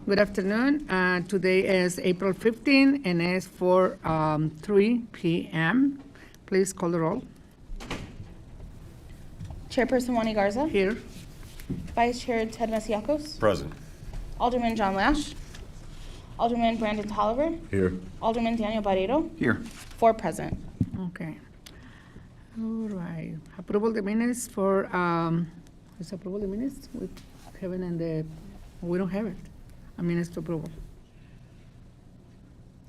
Good afternoon. Today is April 15 and it's for 3 p.m. Please call the roll. Chairperson Wani Garza. Here. Vice Chair Ted Masiacos. Present. Alderman John Lash. Alderman Brandon Tolliver. Here. Alderman Daniel Barreto. Here. 4 present. Okay. All right. Approval the minutes for, is approval the minutes? We have it in the, we don't have it. A minutes to approval.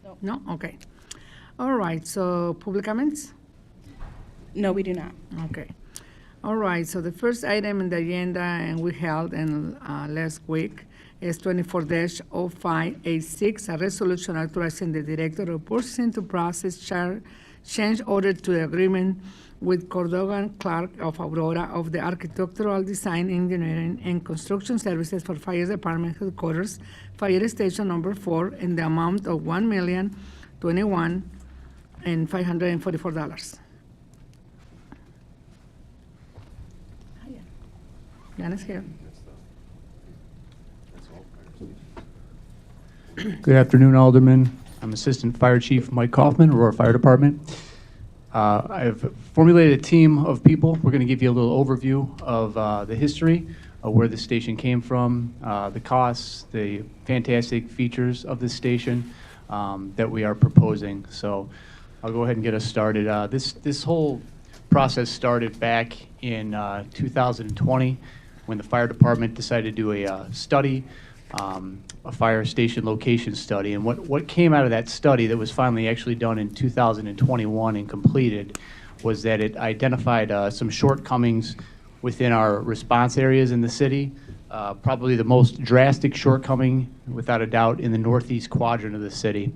No. No? Okay. All right. So public comments? No, we do not. Okay. All right, so the first item in the agenda, and we held in last week, is 24-0586, a resolution authorizing the Director of Purchasing to process change order to the agreement with Cordogan Clark of Aurora of the architectural design, engineering, and construction services for Fire Department Headquarters, Fire Station Number 4, in the amount of $1,021,544. Janice here. Good afternoon, Alderman. I'm Assistant Fire Chief Mike Kaufman, Aurora Fire Department. I've formulated a team of people. We're going to give you a little overview of the history of where the station came from, the costs, the fantastic features of this station that we are proposing. So I'll go ahead and get us started. This whole process started back in 2020 when the fire department decided to do a study, a fire station location study. And what came out of that study that was finally actually done in 2021 and completed was that it identified some shortcomings within our response areas in the city. Probably the most drastic shortcoming, without a doubt, in the northeast quadrant of the city.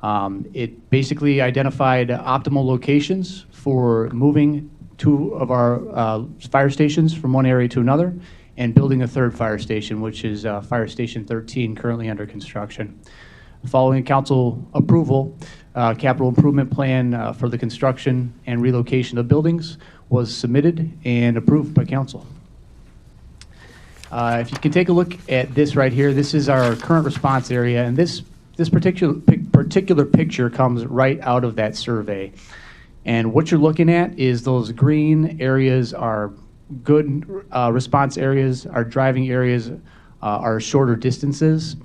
It basically identified optimal locations for moving 2 of our fire stations from one area to another and building a 3rd fire station, which is Fire Station 13, currently under construction. Following council approval, capital improvement plan for the construction and relocation of buildings was submitted and approved by council. If you can take a look at this right here, this is our current response area, and this particular picture comes right out of that survey. And what you're looking at is those green areas are good response areas. Our driving areas are shorter distances.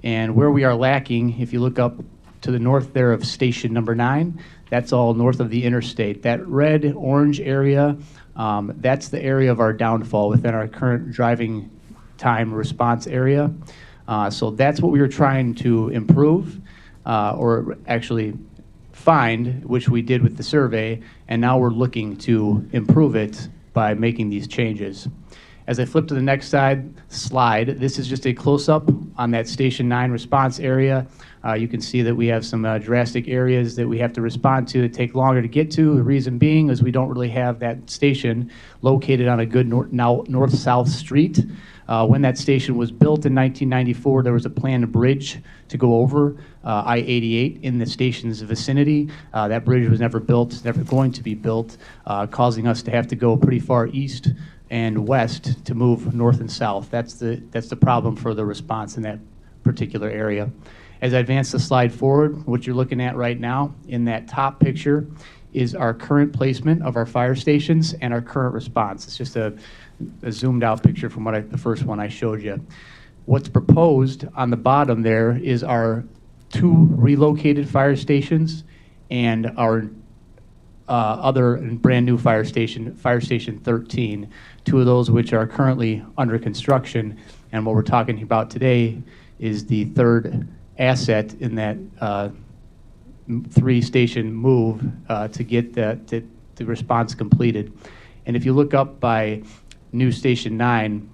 And where we are lacking, if you look up to the north there of station number 9, that's all north of the interstate. That red, orange area, that's the area of our downfall within our current driving time response area. So that's what we were trying to improve, or actually find, which we did with the survey, and now we're looking to improve it by making these changes. As I flip to the next slide, this is just a close-up on that Station 9 response area. You can see that we have some drastic areas that we have to respond to that take longer to get to. The reason being is we don't really have that station located on a good north-south street. When that station was built in 1994, there was a planned bridge to go over I-88 in the station's vicinity. That bridge was never built, never going to be built, causing us to have to go pretty far east and west to move north and south. That's the problem for the response in that particular area. As I advance the slide forward, what you're looking at right now in that top picture is our current placement of our fire stations and our current response. It's just a zoomed out picture from the first one I showed you. What's proposed on the bottom there is our 2 relocated fire stations and our other brand new fire station 13, 2 of those which are currently under construction. And what we're talking about today is the 3rd asset in that 3-station move to get the response completed. And if you look up by new Station 9,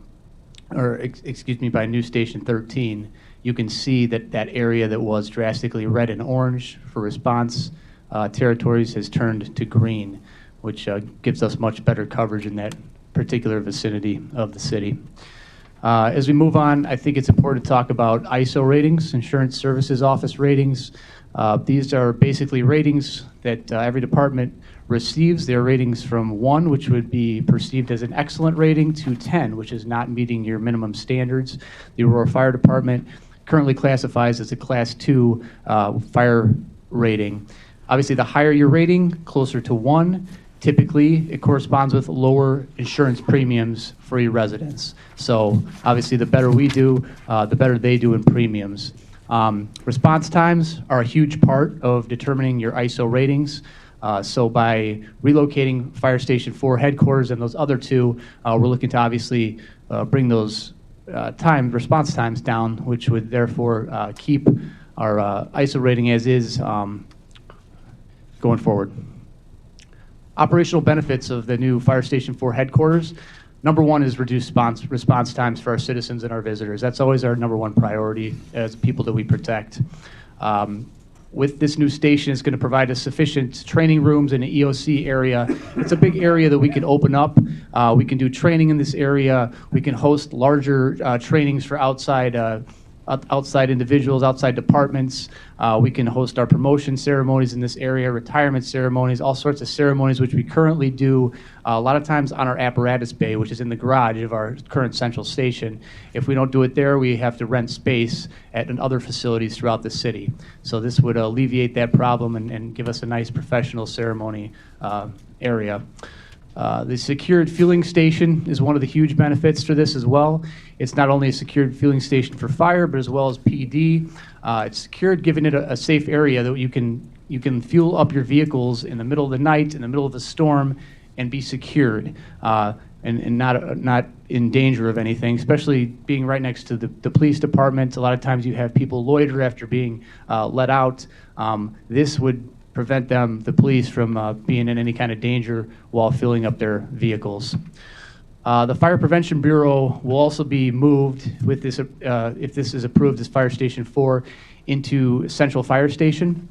or excuse me, by new Station 13, you can see that that area that was drastically red and orange for response territories has turned to green, which gives us much better coverage in that particular vicinity of the city. As we move on, I think it's important to talk about ISO ratings, Insurance Services Office ratings. These are basically ratings that every department receives. Their ratings from 1, which would be perceived as an excellent rating, to 10, which is not meeting your minimum standards. The Aurora Fire Department currently classifies as a Class 2 fire rating. Obviously, the higher your rating, closer to 1, typically it corresponds with lower insurance premiums for your residents. So obviously, the better we do, the better they do in premiums. Response times are a huge part of determining your ISO ratings. So by relocating Fire Station 4 headquarters and those other two, we're looking to obviously bring those response times down, which would therefore keep our ISO rating as is going forward. Operational benefits of the new Fire Station 4 headquarters. Number one is reduced response times for our citizens and our visitors. That's always our number one priority as people that we protect. With this new station, it's going to provide us sufficient training rooms in the EOC area. It's a big area that we can open up. We can do training in this area. We can host larger trainings for outside individuals, outside departments. We can host our promotion ceremonies in this area, retirement ceremonies, all sorts of ceremonies, which we currently do a lot of times on our apparatus bay, which is in the garage of our current central station. If we don't do it there, we have to rent space at other facilities throughout the city. So this would alleviate that problem and give us a nice professional ceremony area. The secured fueling station is one of the huge benefits to this as well. It's not only a secured fueling station for fire, but as well as PD. It's secured, giving it a safe area that you can fuel up your vehicles in the middle of the night, in the middle of a storm, and be secured and not in danger of anything, especially being right next to the police department. A lot of times you have people loiter after being let out. This would prevent the police from being in any kind of danger while filling up their vehicles. The Fire Prevention Bureau will also be moved with this, if this is approved as Fire Station 4, into Central Fire Station.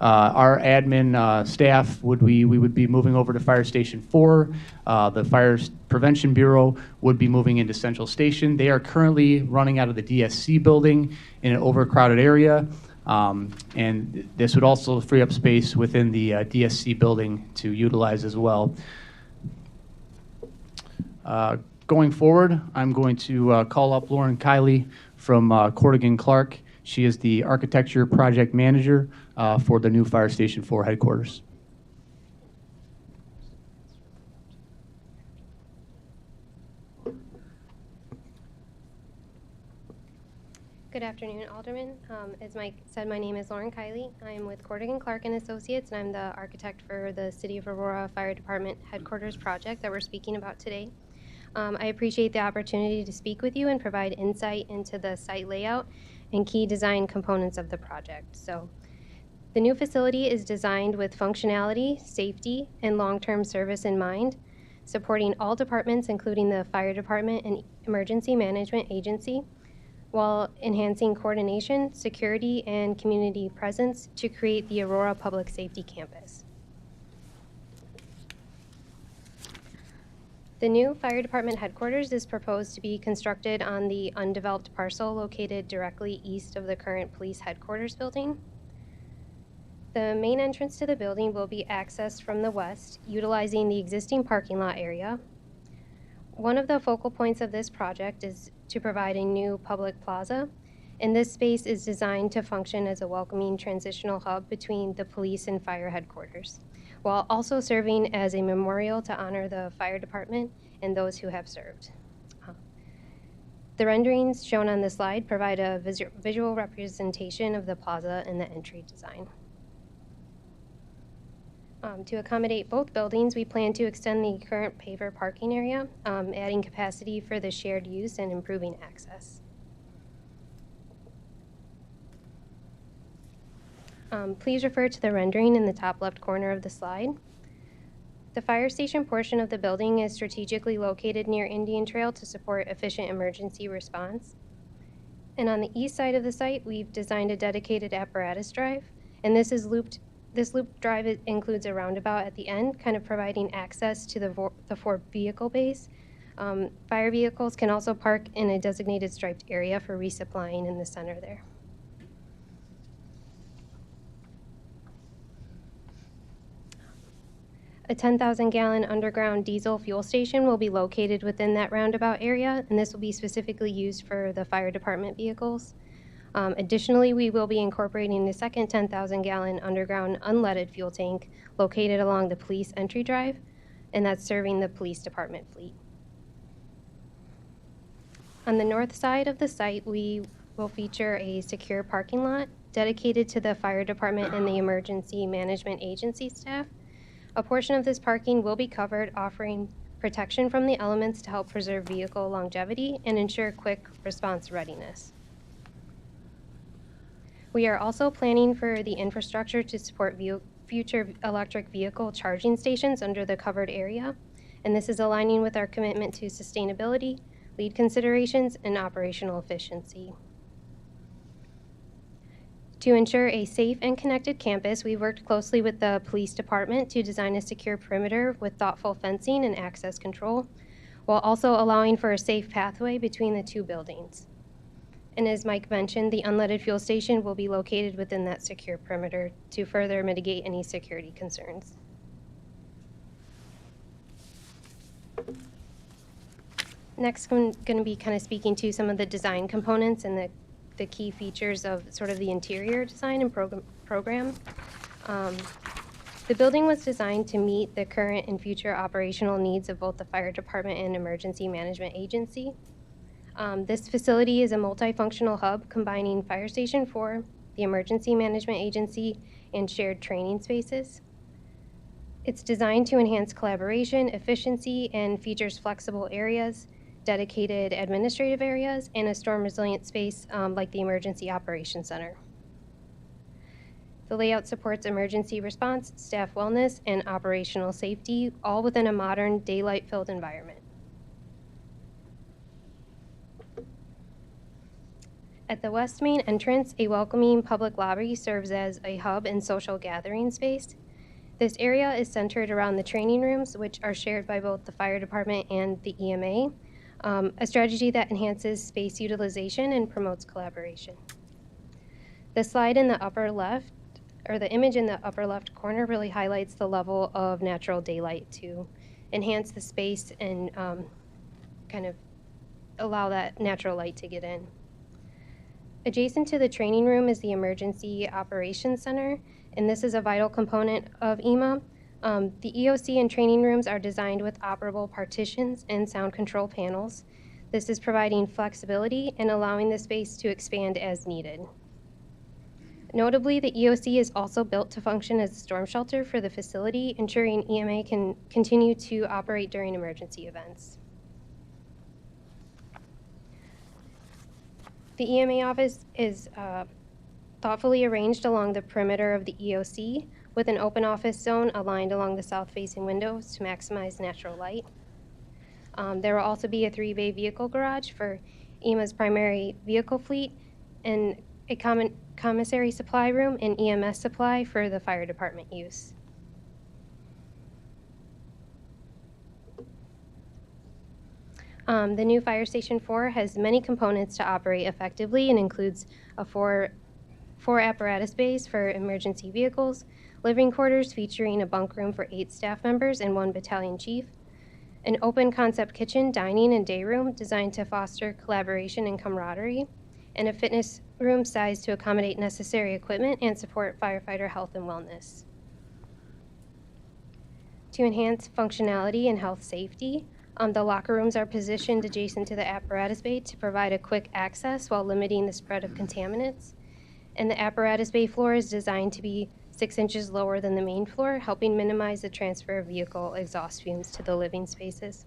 Our admin staff we would be moving over to Fire Station 4. The Fire Prevention Bureau would be moving into Central Station. They are currently running out of the DSC building in an overcrowded area. And this would also free up space within the DSC building to utilize as well. Going forward, I'm going to call up Lauren Kiley from Corrigan Clark. She is the Architecture Project Manager for the new Fire Station 4 headquarters. Good afternoon, Alderman. As Mike said, my name is Lauren Kiley. I am with Corrigan Clark & Associates, and I'm the architect for the City of Aurora Fire Department Headquarters project that we're speaking about today. I appreciate the opportunity to speak with you and provide insight into the site layout and key design components of the project. So, the new facility is designed with functionality, safety, and long-term service in mind, supporting all departments, including the Fire Department and Emergency Management Agency, while enhancing coordination, security, and community presence to create the Aurora Public Safety Campus. The new Fire Department headquarters is proposed to be constructed on the undeveloped parcel located directly east of the current police headquarters building. The main entrance to the building will be accessed from the west, utilizing the existing parking lot area. One of the focal points of this project is to provide a new public plaza, and this space is designed to function as a welcoming transitional hub between the police and fire headquarters, while also serving as a memorial to honor the fire department and those who have served. The renderings shown on the slide provide a visual representation of the plaza and the entry design. To accommodate both buildings, we plan to extend the current paver parking area, adding capacity for the shared use and improving access. Please refer to the rendering in the top left corner of the slide. The fire station portion of the building is strategically located near Indian Trail to support efficient emergency response. And on the east side of the site, we've designed a dedicated apparatus drive, and this loop drive includes a roundabout at the end, kind of providing access to the four vehicle bays. Fire vehicles can also park in a designated striped area for resupplying in the center there. A 10,000-gallon underground diesel fuel station will be located within that roundabout area, and this will be specifically used for the fire department vehicles. Additionally, we will be incorporating the second 10,000-gallon underground unleaded fuel tank located along the police entry drive, and that's serving the police department fleet. On the north side of the site, we will feature a secure parking lot dedicated to the fire department and the emergency management agency staff. A portion of this parking will be covered, offering protection from the elements to help preserve vehicle longevity and ensure quick response readiness. We are also planning for the infrastructure to support future electric vehicle charging stations under the covered area, and this is aligning with our commitment to sustainability, lead considerations, and operational efficiency. To ensure a safe and connected campus, we worked closely with the police department to design a secure perimeter with thoughtful fencing and access control, while also allowing for a safe pathway between the two buildings. And as Mike mentioned, the unleaded fuel station will be located within that secure perimeter to further mitigate any security concerns. Next, I'm going to be kind of speaking to some of the design components and the key features of sort of the interior design and program. The building was designed to meet the current and future operational needs of both the fire department and emergency management agency. This facility is a multifunctional hub combining Fire Station 4, the Emergency Management Agency, and shared training spaces. It's designed to enhance collaboration, efficiency, and features flexible areas, dedicated administrative areas, and a storm-resilient space like the Emergency Operations Center. The layout supports emergency response, staff wellness, and operational safety, all within a modern, daylight-filled environment. At the west main entrance, a welcoming public lobby serves as a hub and social gathering space. This area is centered around the training rooms, which are shared by both the fire department and the EMA, a strategy that enhances space utilization and promotes collaboration. The slide in the upper left, or the image in the upper left corner, really highlights the level of natural daylight to enhance the space and kind of allow that natural light to get in. Adjacent to the training room is the Emergency Operations Center, and this is a vital component of EMA. The EOC and training rooms are designed with operable partitions and sound control panels. This is providing flexibility and allowing the space to expand as needed. Notably, the EOC is also built to function as a storm shelter for the facility, ensuring EMA can continue to operate during emergency events. The EMA office is thoughtfully arranged along the perimeter of the EOC with an open office zone aligned along the south-facing windows to maximize natural light. There will also be a 3-bay vehicle garage for EMA's primary vehicle fleet and a commissary supply room and EMS supply for the fire department use. The new Fire Station 4 has many components to operate effectively and includes a four apparatus bays for emergency vehicles, living quarters featuring a bunk room for 8 staff members and 1 battalion chief, an open concept kitchen, dining, and day room designed to foster collaboration and camaraderie, and a fitness room sized to accommodate necessary equipment and support firefighter health and wellness. To enhance functionality and health safety, the locker rooms are positioned adjacent to the apparatus bay to provide a quick access while limiting the spread of contaminants. And the apparatus bay floor is designed to be 6 inches lower than the main floor, helping minimize the transfer of vehicle exhaust fumes to the living spaces.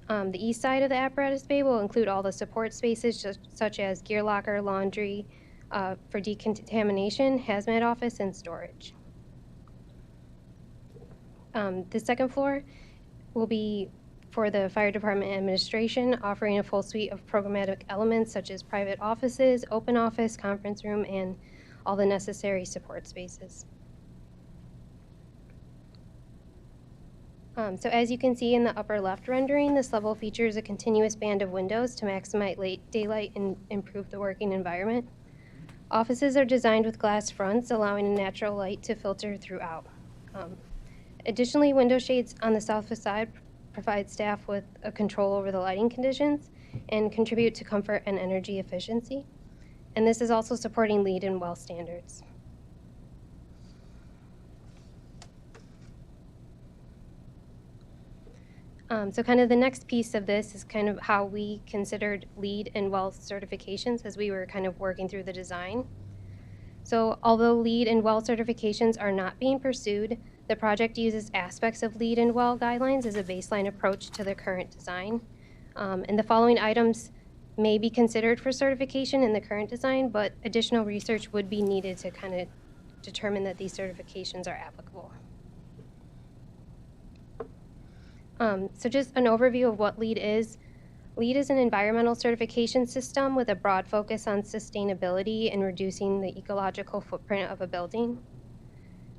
The east side of the apparatus bay will include all the support spaces such as gear locker, laundry, for decontamination, hazmat office, and storage. The second floor will be for the fire department administration, offering a full suite of programmatic elements such as private offices, open office, conference room, and all the necessary support spaces. So as you can see in the upper left rendering, this level features a continuous band of windows to maximize daylight and improve the working environment. Offices are designed with glass fronts, allowing a natural light to filter throughout. Additionally, window shades on the south facade provide staff with a control over the lighting conditions, and contribute to comfort and energy efficiency. And this is also supporting LEED and WELL standards. So kind of the next piece of this is kind of how we considered LEED and WELL certifications as we were kind of working through the design. So although LEED and WELL certifications are not being pursued, the project uses aspects of LEED and WELL guidelines as a baseline approach to the current design. And the following items may be considered for certification in the current design, but additional research would be needed to kind of determine that these certifications are applicable. So just an overview of what LEED is. LEED is an environmental certification system with a broad focus on sustainability and reducing the ecological footprint of a building.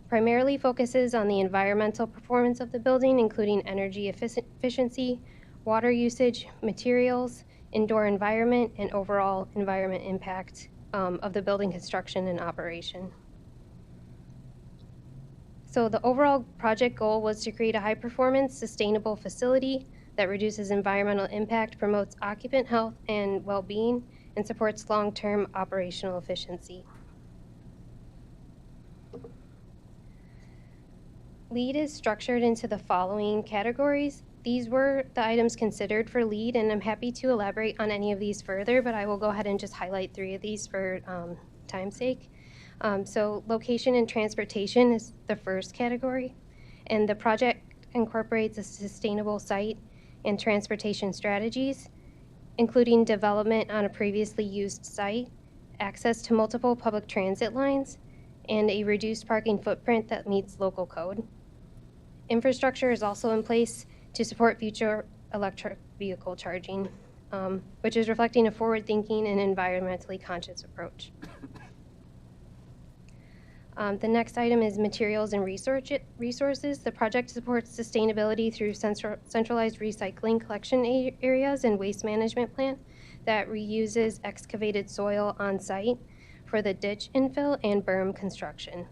Primarily focuses on the environmental performance of the building, including energy efficiency, water usage, materials, indoor environment, and overall environment impact of the building construction and operation. So the overall project goal was to create a high-performance, sustainable facility that reduces environmental impact, promotes occupant health and well-being, and supports long-term operational efficiency. LEED is structured into the following categories. These were the items considered for LEED, and I'm happy to elaborate on any of these further, but I will go ahead and just highlight 3 of these for time's sake. So location and transportation is the first category, and the project incorporates a sustainable site and transportation strategies, including development on a previously used site, access to multiple public transit lines, and a reduced parking footprint that meets local code. Infrastructure is also in place to support future electric vehicle charging, which is reflecting a forward-thinking and environmentally conscious approach. The next item is materials and resources. The project supports sustainability through centralized recycling collection areas and waste management plant that reuses excavated soil on site for the ditch infill and berm construction,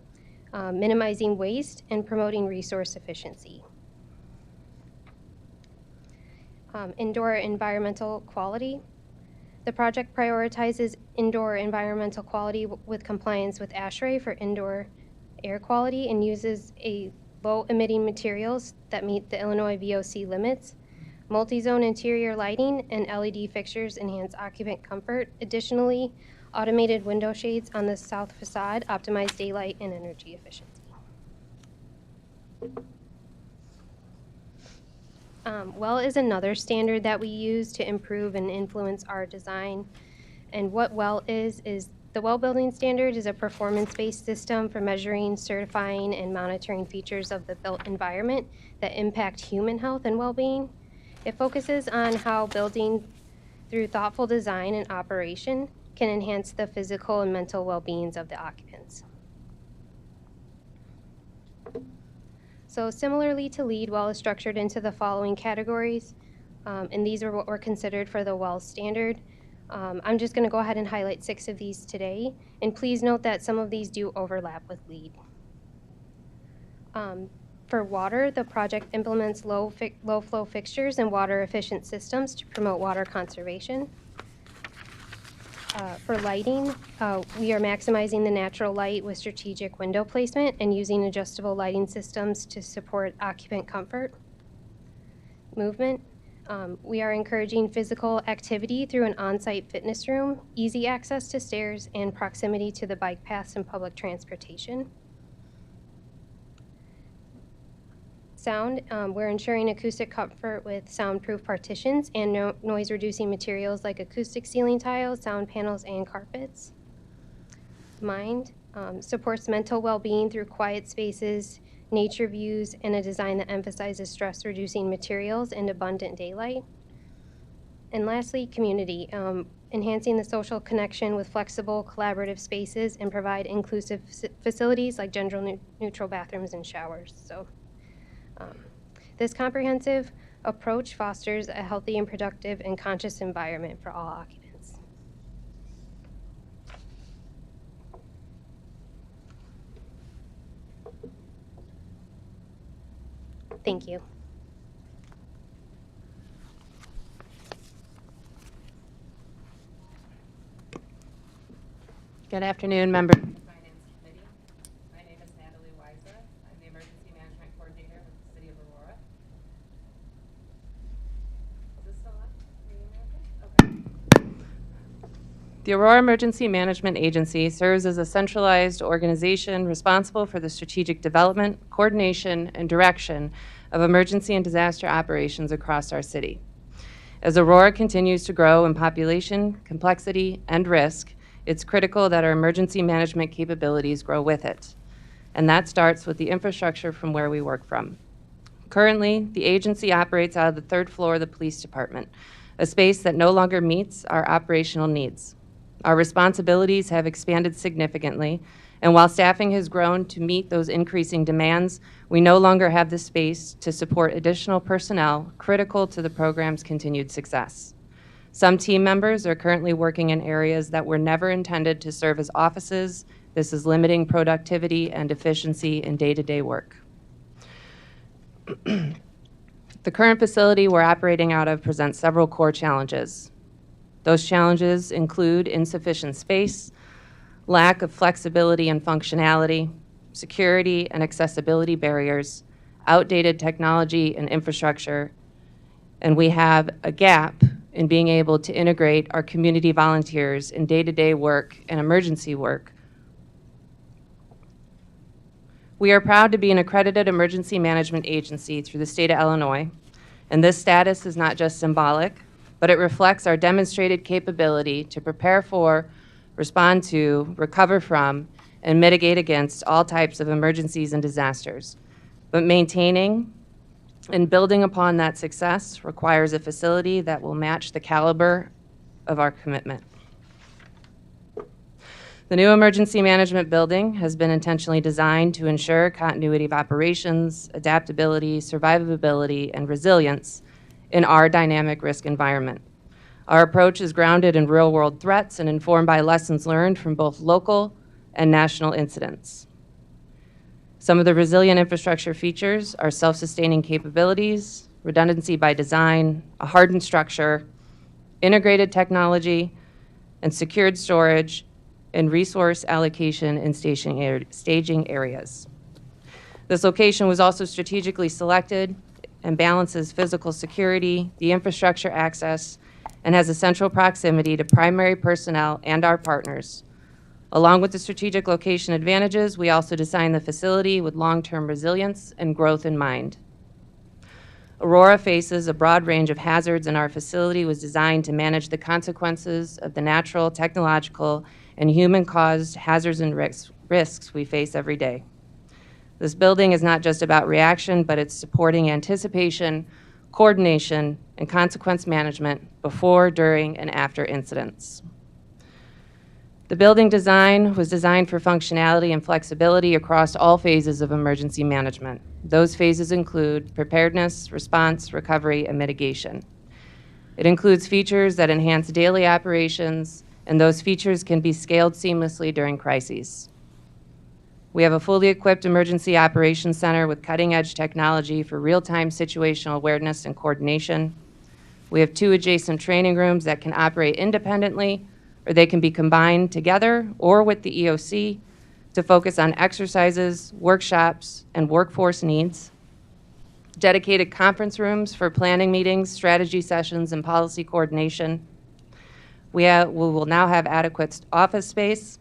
minimizing waste and promoting resource efficiency. Indoor environmental quality. The project prioritizes indoor environmental quality with compliance with ASHRAE for indoor air quality and uses low-emitting materials that meet the Illinois VOC limits. Multi-zone interior lighting and LED fixtures enhance occupant comfort. Additionally, automated window shades on the south facade optimize daylight and energy efficiency. WELL is another standard that we use to improve and influence our design. And what WELL is the WELL building standard is a performance-based system for measuring, certifying, and monitoring features of the built environment that impact human health and well-being. It focuses on how building, through thoughtful design and operation, can enhance the physical and mental well-beings of the occupants. So similarly to LEED, WELL is structured into the following categories, and these are what were considered for the WELL standard. I'm just going to go ahead and highlight 6 of these today, and please note that some of these do overlap with LEED. For water, the project implements low flow fixtures and water efficient systems to promote water conservation. For lighting, we are maximizing the natural light with strategic window placement and using adjustable lighting systems to support occupant comfort. Movement, we are encouraging physical activity through an on-site fitness room, easy access to stairs, and proximity to the bike paths and public transportation. Sound, we're ensuring acoustic comfort with soundproof partitions and noise-reducing materials like acoustic ceiling tiles, sound panels, and carpets. Mind, supports mental well-being through quiet spaces, nature views, and a design that emphasizes stress-reducing materials and abundant daylight. And lastly, community, enhancing the social connection with flexible, collaborative spaces and provide inclusive facilities like gender-neutral bathrooms and showers. So. This comprehensive approach fosters a healthy and productive and conscious environment for all occupants. Thank you. Good afternoon, members of the Finance Committee. My name is Natalie Weiser. I'm the Emergency Management Coordinator with the City of Aurora. Is this still on? Are you okay? The Aurora Emergency Management Agency serves as a centralized organization responsible for the strategic development, coordination, and direction of emergency and disaster operations across our city. As Aurora continues to grow in population, complexity, and risk, it's critical that our emergency management capabilities grow with it. And that starts with the infrastructure from where we work from. Currently, the agency operates out of the third floor of the police department, a space that no longer meets our operational needs. Our responsibilities have expanded significantly, and while staffing has grown to meet those increasing demands, we no longer have the space to support additional personnel critical to the program's continued success. Some team members are currently working in areas that were never intended to serve as offices. This is limiting productivity and efficiency in day-to-day work. The current facility we're operating out of presents several core challenges. Those challenges include insufficient space, lack of flexibility and functionality, security and accessibility barriers, outdated technology and infrastructure, and we have a gap in being able to integrate our community volunteers in day-to-day work and emergency work. We are proud to be an accredited emergency management agency through the state of Illinois, and this status is not just symbolic, but it reflects our demonstrated capability to prepare for, respond to, recover from, and mitigate against all types of emergencies and disasters. But maintaining and building upon that success requires a facility that will match the caliber of our commitment. The new emergency management building has been intentionally designed to ensure continuity of operations, adaptability, survivability, and resilience in our dynamic risk environment. Our approach is grounded in real-world threats and informed by lessons learned from both local and national incidents. Some of the resilient infrastructure features are self-sustaining capabilities, redundancy by design, a hardened structure, integrated technology, and secured storage, and resource allocation in staging areas. This location was also strategically selected and balances physical security, the infrastructure access, and has a central proximity to primary personnel and our partners. Along with the strategic location advantages, we also designed the facility with long-term resilience and growth in mind. Aurora faces a broad range of hazards, and our facility was designed to manage the consequences of the natural, technological, and human-caused hazards and risks we face every day. This building is not just about reaction, but it's supporting anticipation, coordination, and consequence management before, during, and after incidents. The building design was designed for functionality and flexibility across all phases of emergency management. Those phases include preparedness, response, recovery, and mitigation. It includes features that enhance daily operations, and those features can be scaled seamlessly during crises. We have a fully equipped emergency operations center with cutting-edge technology for real-time situational awareness and coordination. We have 2 adjacent training rooms that can operate independently, or they can be combined together or with the EOC to focus on exercises, workshops, and workforce needs. Dedicated conference rooms for planning meetings, strategy sessions, and policy coordination. We will now have adequate office space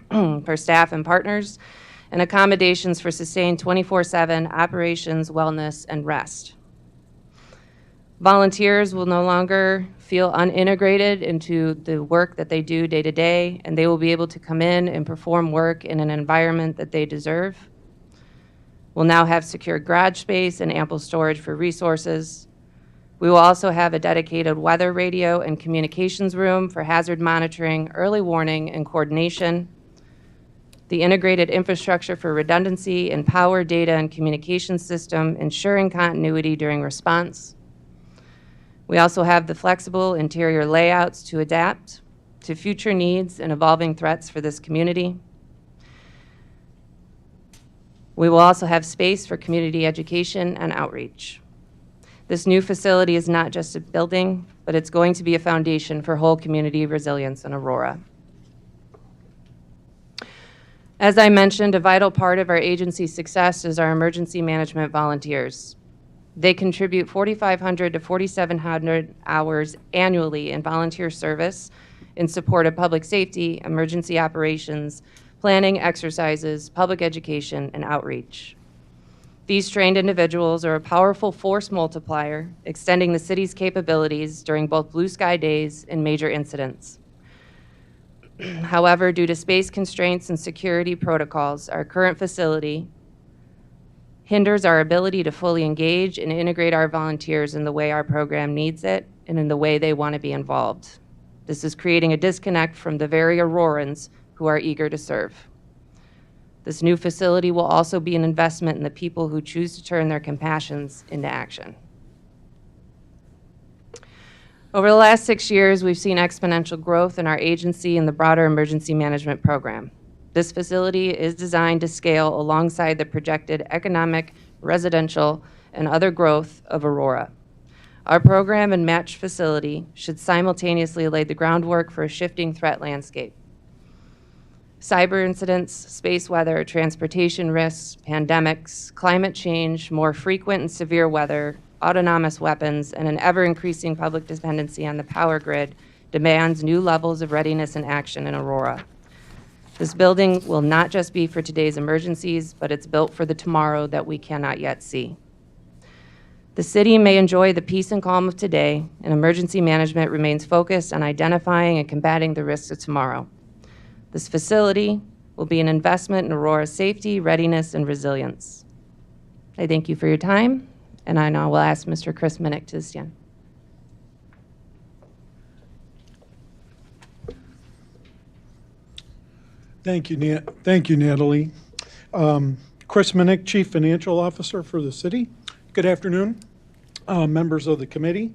for staff and partners, and accommodations for sustained 24/7 operations, wellness, and rest. Volunteers will no longer feel unintegrated into the work that they do day to day, and they will be able to come in and perform work in an environment that they deserve. We'll now have secure garage space and ample storage for resources. We will also have a dedicated weather radio and communications room for hazard monitoring, early warning, and coordination. The integrated infrastructure for redundancy and power, data, and communication system, ensuring continuity during response. We also have the flexible interior layouts to adapt to future needs and evolving threats for this community. We will also have space for community education and outreach. This new facility is not just a building, but it's going to be a foundation for whole community resilience in Aurora. As I mentioned, a vital part of our agency's success is our emergency management volunteers. They contribute 4,500 to 4,700 hours annually in volunteer service in support of public safety, emergency operations, planning, exercises, public education, and outreach. These trained individuals are a powerful force multiplier, extending the city's capabilities during both blue sky days and major incidents. However, due to space constraints and security protocols, our current facility hinders our ability to fully engage and integrate our volunteers in the way our program needs it and in the way they want to be involved. This is creating a disconnect from the very Aurorans who are eager to serve. This new facility will also be an investment in the people who choose to turn their compassions into action. Over the last 6 years, we've seen exponential growth in our agency and the broader emergency management program. This facility is designed to scale alongside the projected economic, residential, and other growth of Aurora. Our program and matched facility should simultaneously lay the groundwork for a shifting threat landscape. Cyber incidents, space weather, transportation risks, pandemics, climate change, more frequent and severe weather, autonomous weapons, and an ever-increasing public dependency on the power grid demands new levels of readiness and action in Aurora. This building will not just be for today's emergencies, but it's built for the tomorrow that we cannot yet see. The city may enjoy the peace and calm of today, and emergency management remains focused on identifying and combating the risks of tomorrow. This facility will be an investment in Aurora's safety, readiness, and resilience. I thank you for your time, and I now will ask Mr. Chris Minnick to stand. Thank you, Natalie. Chris Minnick, Chief Financial Officer for the city. Good afternoon, members of the committee.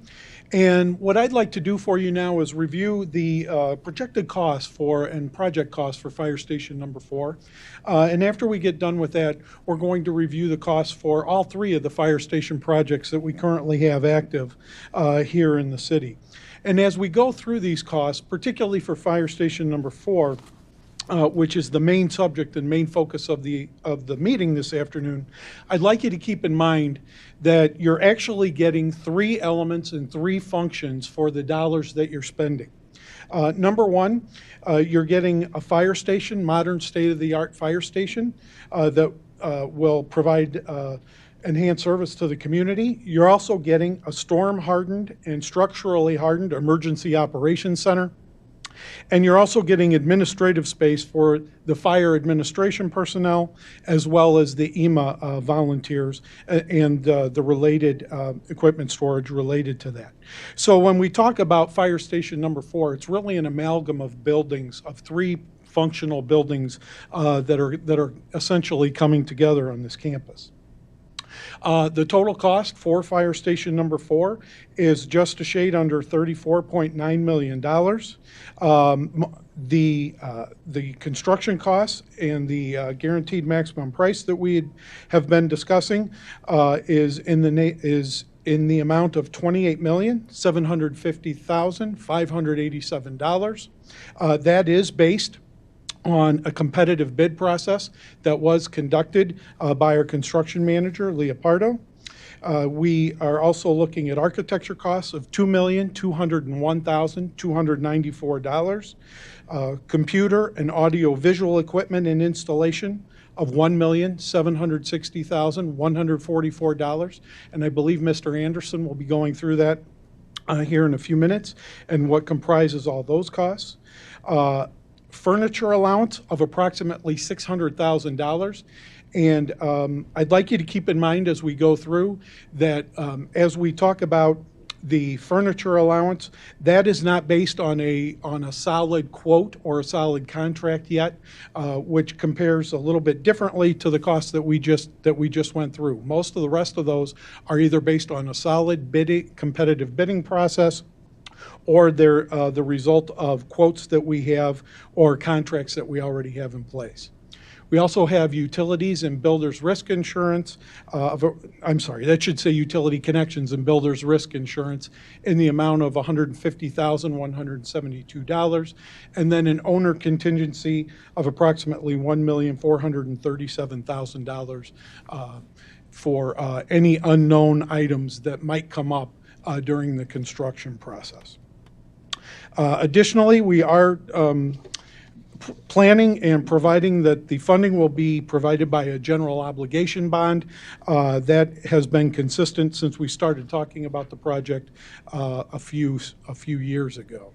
And what I'd like to do for you now is review the projected costs and project costs for Fire Station number 4. And after we get done with that, we're going to review the costs for all 3 of the fire station projects that we currently have active here in the city. And as we go through these costs, particularly for Fire Station number 4, which is the main subject and main focus of the meeting this afternoon, I'd like you to keep in mind that you're actually getting 3 elements and 3 functions for the dollars that you're spending. Number 1, you're getting a fire station, modern state-of-the-art fire station that will provide enhanced service to the community. You're also getting a storm-hardened and structurally hardened emergency operations center. And you're also getting administrative space for the fire administration personnel, as well as the EMA volunteers and the related equipment storage related to that. So when we talk about Fire Station number 4, it's really an amalgam of buildings, of 3 functional buildings that are essentially coming together on this campus. The total cost for Fire Station number 4 is just a shade under $34.9 million. The construction costs and the guaranteed maximum price that we have been discussing is in the amount of $28,750,587. That is based on a competitive bid process that was conducted by our construction manager, Leopardo. We are also looking at architecture costs of $2,201,294, computer and audio visual equipment and installation of $1,760,144, and I believe Mr. Anderson will be going through that here in a few minutes, and what comprises all those costs. Furniture allowance of approximately $600,000. And I'd like you to keep in mind as we go through that as we talk about the furniture allowance, that is not based on a solid quote or a solid contract yet, which compares a little bit differently to the costs that we just went through. Most of the rest of those are either based on a solid competitive bidding process, or they're the result of quotes that we have or contracts that we already have in place. We also have utilities and builders risk insurance. I'm sorry, that should say utility connections and builders risk insurance in the amount of $150,172, and then an owner contingency of approximately $1,437,000 for any unknown items that might come up during the construction process. Additionally, we are planning and providing that the funding will be provided by a general obligation bond. That has been consistent since we started talking about the project a few years ago.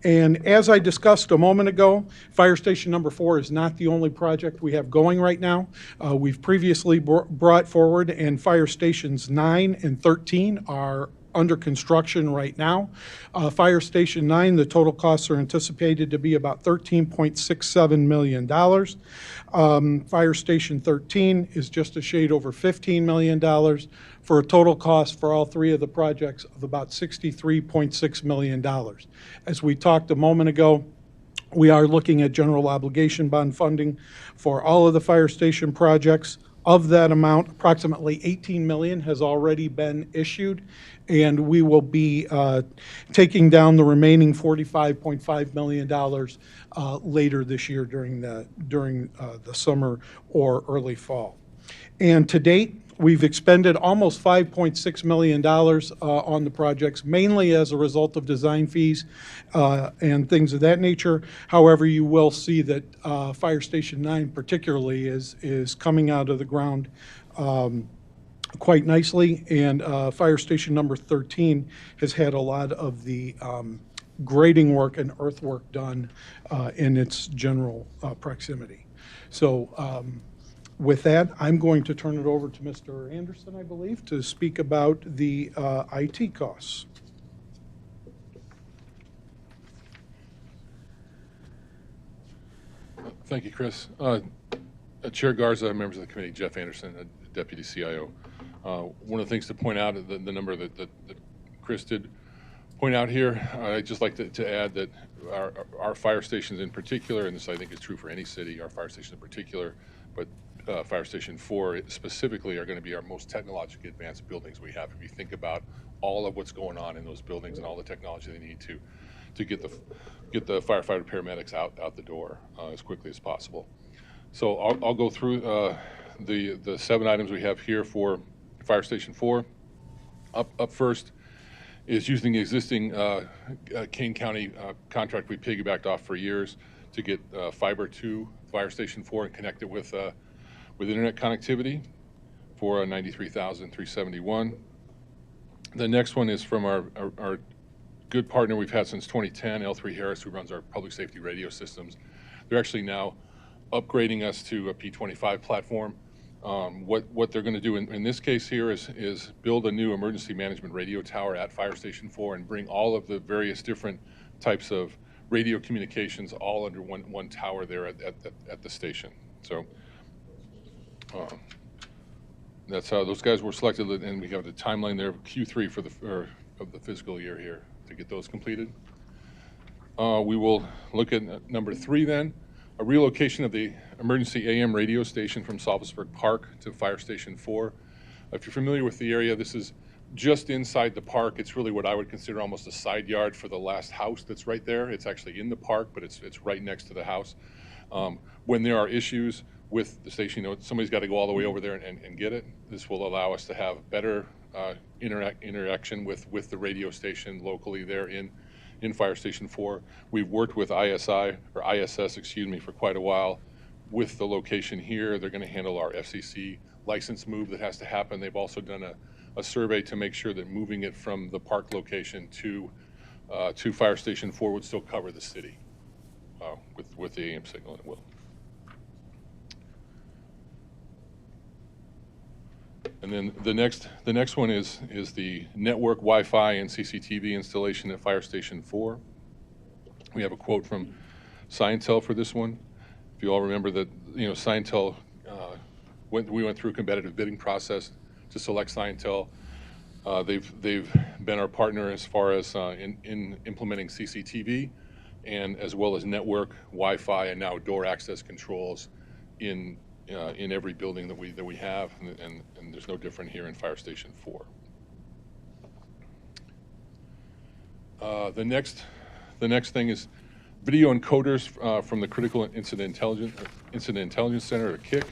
And as I discussed a moment ago, Fire Station number 4 is not the only project we have going right now. We've previously brought forward, and Fire Stations 9 and 13 are under construction right now. Fire Station 9, the total costs are anticipated to be about $13.67 million. Fire Station 13 is just a shade over $15 million, for a total cost for all three of the projects of about $63.6 million. As we talked a moment ago, we are looking at general obligation bond funding for all of the fire station projects. Of that amount, approximately $18 million has already been issued, and we will be taking down the remaining $45.5 million later this year during the summer or early fall. And to date, we've expended almost $5.6 million on the projects, mainly as a result of design fees and things of that nature. However, you will see that Fire Station 9 particularly is coming out of the ground quite nicely, and Fire Station number 13 has had a lot of the grading work and earthwork done in its general proximity. So with that, I'm going to turn it over to Mr. Anderson, I believe, to speak about the IT costs. Thank you, Chris. Chair Garza, members of the committee, Jeff Anderson, Deputy CIO. One of the things to point out, the number that Chris did point out here, I'd just like to add that our fire stations in particular, and this I think is true for any city, our fire stations in particular, but Fire Station 4 specifically are going to be our most technologically advanced buildings we have. If you think about all of what's going on in those buildings and all the technology they need to get the firefighter paramedics out the door as quickly as possible. So I'll go through the 7 items we have here for Fire Station 4. Up first is using the existing Kane County contract we piggybacked off for years to get fiber to Fire Station 4 and connect it with internet connectivity for $93,371. The next one is from our good partner we've had since 2010, L3 Harris, who runs our public safety radio systems. They're actually now upgrading us to a P25 platform. What they're going to do in this case here is build a new emergency management radio tower at Fire Station 4 and bring all of the various different types of radio communications all under one tower there at the station. So that's how those guys were selected, and we have the timeline there of Q3 of the fiscal year here to get those completed. We will look at number 3 then, a relocation of the emergency AM radio station from Salvesburg Park to Fire Station 4. If you're familiar with the area, this is just inside the park. It's really what I would consider almost a side yard for the last house that's right there. It's actually in the park, but it's right next to the house. When there are issues with the station, somebody's got to go all the way over there and get it. This will allow us to have better interaction with the radio station locally there in Fire Station 4. We've worked with ISS, for quite a while with the location here. They're going to handle our FCC license move that has to happen. They've also done a survey to make sure that moving it from the park location to Fire Station 4 would still cover the city with the AM signal, and it will. And then the next one is the network Wi-Fi and CCTV installation at Fire Station 4. We have a quote from Scientel for this one. If you all remember that, Scientel, we went through a competitive bidding process to select Scientel. They've been our partner as far as in implementing CCTV. and as well as network, Wi-Fi, and now door access controls in every building that we have, and there's no different here in Fire Station 4. The next thing is video encoders from the Critical Incident Intelligence Center, or KIC.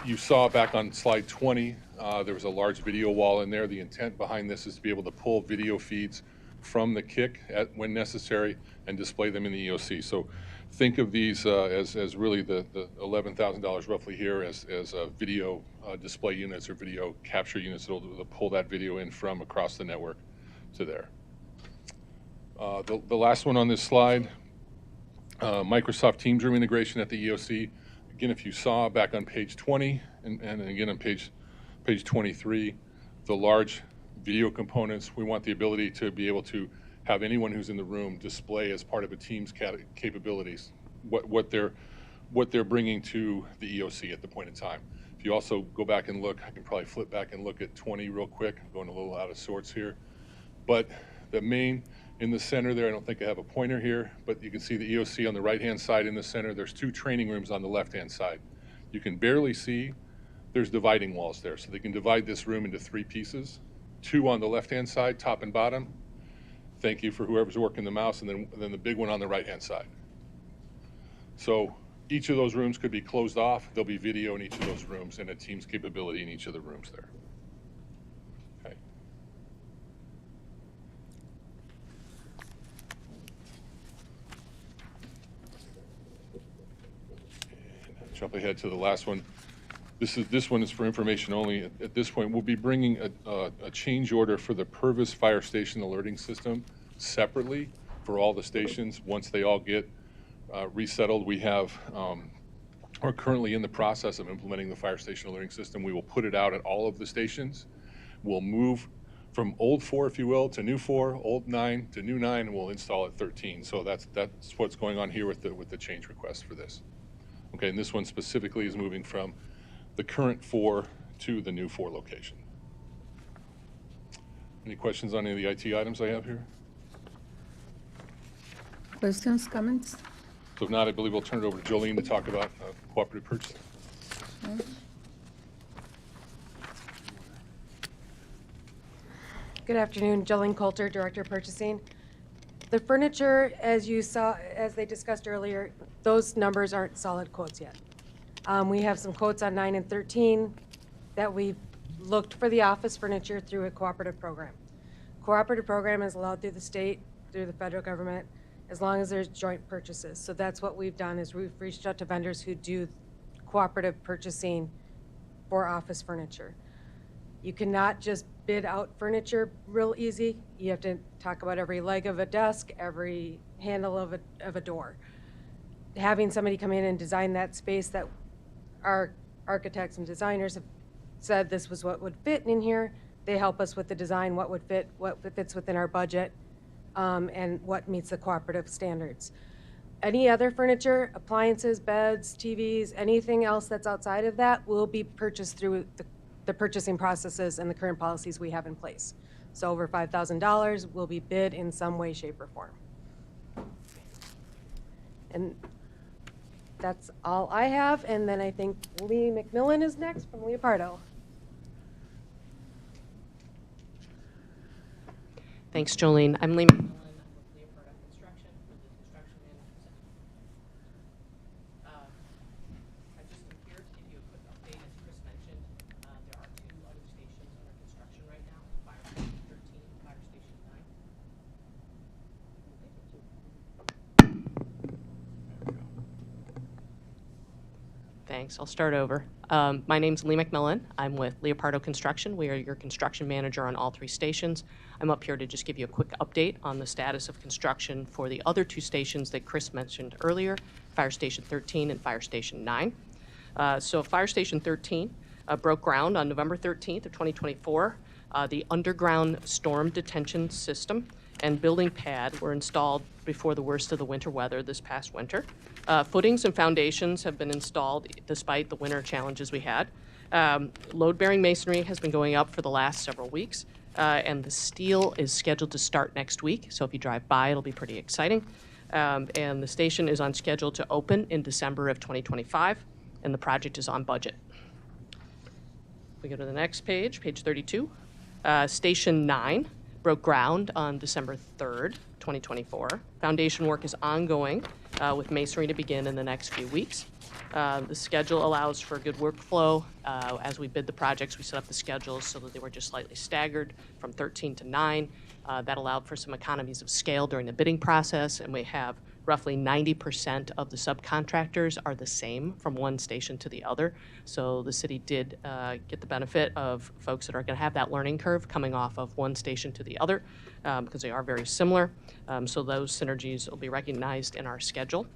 You saw back on slide 20, there was a large video wall in there. The intent behind this is to be able to pull video feeds from the KIC when necessary and display them in the EOC. So think of these as really the $11,000 roughly here as video display units or video capture units that will pull that video in from across the network to there. The last one on this slide, Microsoft Teams room integration at the EOC. Again, if you saw back on page 20 and again on page 23, the large video components, we want the ability to be able to have anyone who's in the room display as part of a Teams capabilities what they're bringing to the EOC at the point in time. If you also go back and look, I can probably flip back and look at 20 real quick. I'm going a little out of sorts here. But the main, in the center there, I don't think I have a pointer here, but you can see the EOC on the right-hand side in the center. There's 2 training rooms on the left-hand side. You can barely see, there's dividing walls there. So they can divide this room into 3 pieces, 2 on the left-hand side, top and bottom. Thank you for whoever's working the mouse, and then the big one on the right-hand side. So each of those rooms could be closed off. There'll be video in each of those rooms and a Teams capability in each of the rooms there. Okay. And jump ahead to the last one. This one is for information only. At this point, we'll be bringing a change order for the Purvis Fire Station alerting system separately for all the stations. Once they all get resettled, we're currently in the process of implementing the fire station alerting system. We will put it out at all of the stations. We'll move from old 4, if you will, to new 4, old 9 to new 9, and we'll install at 13. So that's what's going on here with the change request for this. Okay, and this one specifically is moving from the current 4 to the new 4 location. Any questions on any of the IT items I have here? Questions, comments? So if not, I believe we'll turn it over to Jolene to talk about cooperative purchasing. Good afternoon, Jolene Coulter, Director of Purchasing. The furniture, as you saw, as they discussed earlier, those numbers aren't solid quotes yet. We have some quotes on 9 and 13 that we've looked for the office furniture through a cooperative program. Cooperative program is allowed through the state, through the federal government, as long as there's joint purchases. So that's what we've done, is we've reached out to vendors who do cooperative purchasing for office furniture. You cannot just bid out furniture real easy. You have to talk about every leg of a desk, every handle of a door. Having somebody come in and design that space that our architects and designers have said this was what would fit in here. They help us with the design, what would fit, what fits within our budget, and what meets the cooperative standards. Any other furniture, appliances, beds, TVs, anything else that's outside of that will be purchased through the purchasing processes and the current policies we have in place. So over $5,000 will be bid in some way, shape, or form. And that's all I have, and then I think Lee McMillan is next from Leopardo. Thanks, Jolene. I'm Lee McMillan. I'm with Leopardo Construction, with the construction manager. I just am here to give you a quick update. As Chris mentioned, there are 2 other stations under construction right now, Fire Station 13 and Fire Station 9. Thanks. I'll start over. My name's Lee McMillan. I'm with Leopardo Construction. We are your construction manager on all 3 stations. I'm up here to just give you a quick update on the status of construction for the other 2 stations that Chris mentioned earlier, Fire Station 13 and Fire Station 9. So Fire Station 13 broke ground on November 13th of 2024. The underground storm detention system and building pad were installed before the worst of the winter weather this past winter. Footings and foundations have been installed despite the winter challenges we had. Load-bearing masonry has been going up for the last several weeks. and the steel is scheduled to start next week. So if you drive by, it'll be pretty exciting. And the station is on schedule to open in December of 2025, and the project is on budget. We go to the next page, page 32. Station 9 broke ground on December 3rd, 2024. Foundation work is ongoing with masonry to begin in the next few weeks. The schedule allows for good workflow. As we bid the projects, we set up the schedules so that they were just slightly staggered from 13 to 9. That allowed for some economies of scale during the bidding process, and we have roughly 90% of the subcontractors are the same from one station to the other. So the city did get the benefit of folks that are going to have that learning curve coming off of one station to the other because they are very similar. So those synergies will be recognized in our schedule.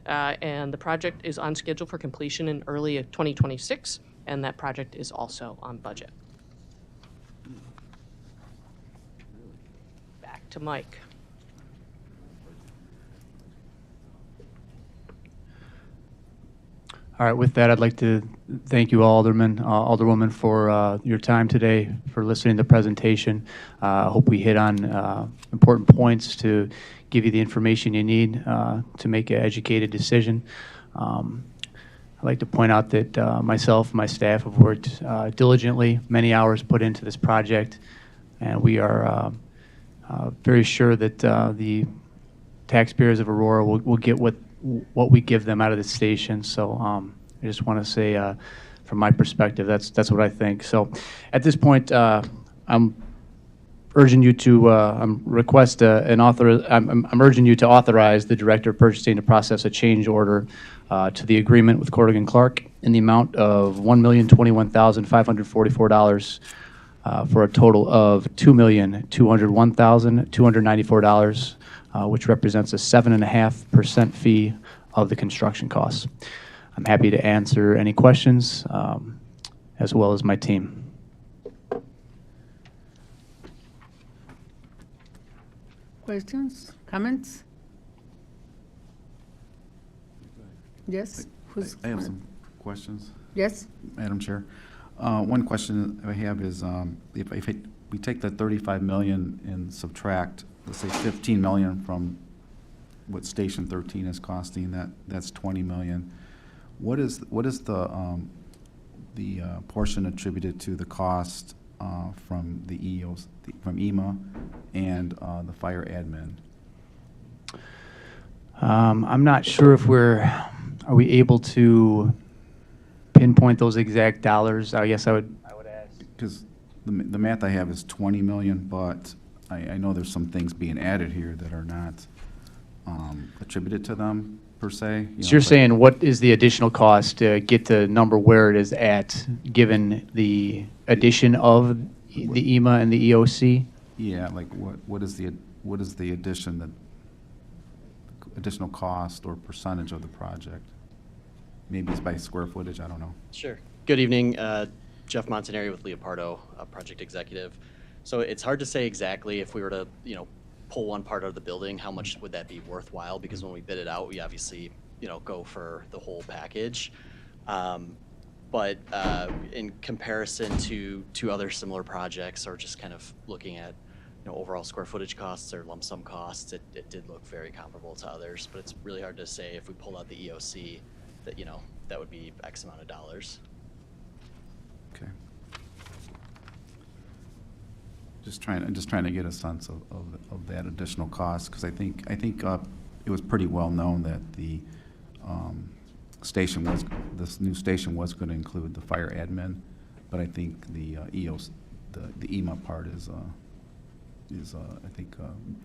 And the project is on schedule for completion in early 2026, and that project is also on budget. Back to Mike. All right, with that, I'd like to thank you, Alderman, Alderwoman, for your time today, for listening to the presentation. I hope we hit on important points to give you the information you need to make an educated decision. I'd like to point out that myself and my staff have worked diligently, many hours put into this project, and we are very sure that the taxpayers of Aurora will get what we give them out of the station. So I just want to say, from my perspective, that's what I think. So at this point, I'm urging you to I'm urging you to authorize the Director of Purchasing to process a change order to the agreement with Corrigan Clark in the amount of $1,021,544 for a total of $2,201,294. Which represents a 7.5% fee of the construction costs. I'm happy to answer any questions, as well as my team. Questions, comments? Yes? Who's- I have some questions, Yes? Madam Chair. One question I have is, if we take the 35 million and subtract, let's say 15 million from what Station 13 is costing, that's 20 million. What is the portion attributed to the cost from the EOs, from EMA and the fire admin? I'm not sure if are we able to pinpoint those exact dollars? I guess I would ask. Because the math I have is 20 million, but I know there's some things being added here that are not attributed to them per se. So you're saying what is the additional cost to get the number where it is at, given the addition of the EMA and the EOC? Yeah, like what is the addition, the additional cost or percentage of the project? Maybe it's by square footage, I don't know. Sure. Good evening, Jeff Montanari with Leopardo, project executive. So it's hard to say exactly if we were to, pull one part out of the building, how much would that be worthwhile? Because when we bid it out, we obviously, go for the whole package. But in comparison to other similar projects, or just kind of looking at, overall square footage costs or lump sum costs, it did look very comparable to others. But it's really hard to say if we pull out the EOC that, that would be X amount of dollars. Okay. Just trying to get a sense of that additional cost, because I think it was pretty well known that the this new station was going to include the fire admin, but I think the EOS, the EMA part is I think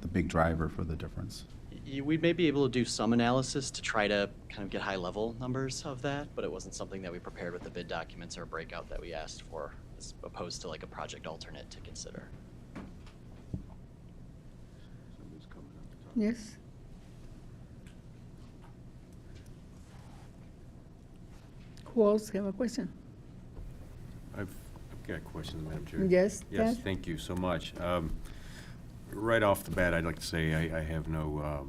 the big driver for the difference. We may be able to do some analysis to try to kind of get high-level numbers of that, but it wasn't something that we prepared with the bid documents or a breakout that we asked for, as opposed to like a project alternate to consider. Yes? Who else have a question? I've got a question, Madam Chair. Yes, Yes, Ted? thank you so much. Right off the bat, I'd like to say I have no,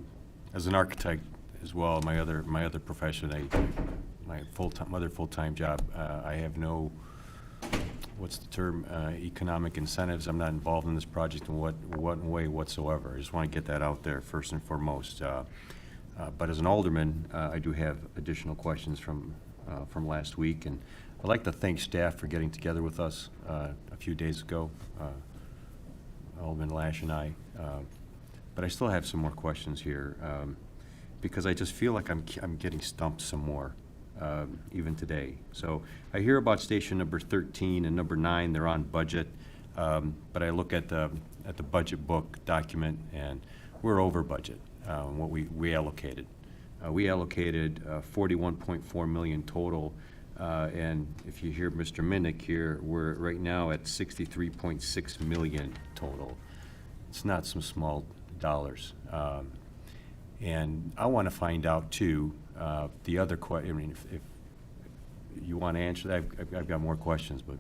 as an architect as well, my other profession, my other full-time job, I have no what's the term, economic incentives. I'm not involved in this project in what way whatsoever. I just want to get that out there first and foremost. But as an alderman, I do have additional questions from last week, and I'd like to thank staff for getting together with us a few days ago, Alderman Lash and I. But I still have some more questions here because I just feel like I'm getting stumped some more. Even today. So I hear about station number 13 and number 9, they're on budget, but I look at the budget book document and we're over budget, what we allocated. We allocated 41.4 million total, and if you hear Mr. Minnick here, we're right now at 63.6 million total. It's not some small dollars. And I want to find out too, the other question, I mean, if you want to answer that, I've got more questions, but.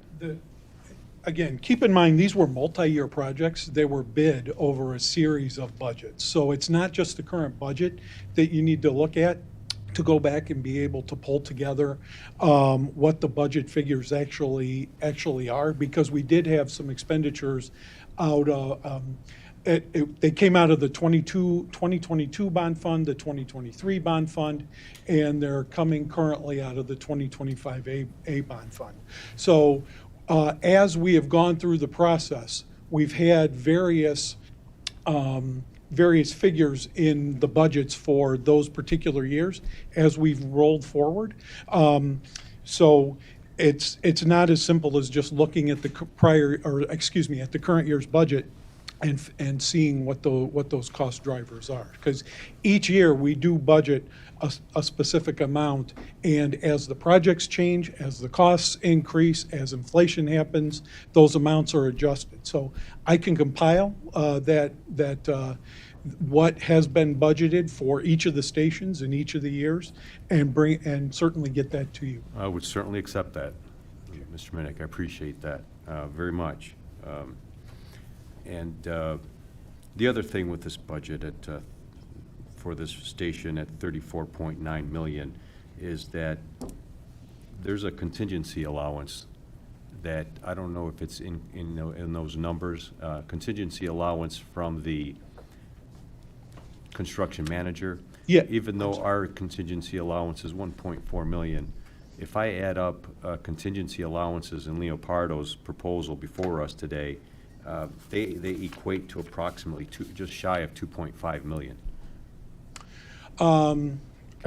Again, keep in mind, these were multi-year projects. They were bid over a series of budgets. So it's not just the current budget that you need to look at to go back and be able to pull together what the budget figures actually are, because we did have some expenditures out they came out of the 2022 bond fund, the 2023 bond fund, and they're coming currently out of the 2025 A bond fund. So as we have gone through the process, we've had various figures in the budgets for those particular years as we've rolled forward. So it's not as simple as just looking at the at the current year's budget and seeing what those cost drivers are. Because each year we do budget a specific amount, and as the projects change, as the costs increase, as inflation happens, those amounts are adjusted. So I can compile what has been budgeted for each of the stations in each of the years and certainly get that to you. I would certainly accept that, Mr. Minnick. I appreciate that very much. And the other thing with this budget for this station at 34.9 million is that there's a contingency allowance that I don't know if it's in those numbers. Contingency allowance from the construction manager. Yeah. Even though our contingency allowance is 1.4 million, if I add up contingency allowances in Leopardo's proposal before us today, they equate to approximately just shy of 2.5 million. Can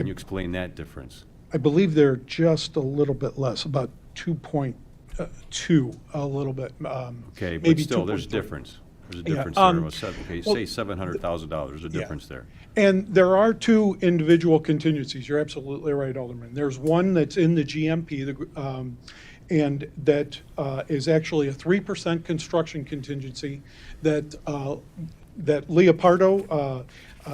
you explain that difference? I believe they're just a little bit less, about 2.2, a little bit. Okay, but maybe still, there's a 2.3. difference. There's a Yeah, difference there. Okay, well, say $700,000, there's a difference there. And there are two individual contingencies. You're absolutely right, Alderman. There's one that's in the GMP, and that is actually a 3% construction contingency that Leopardo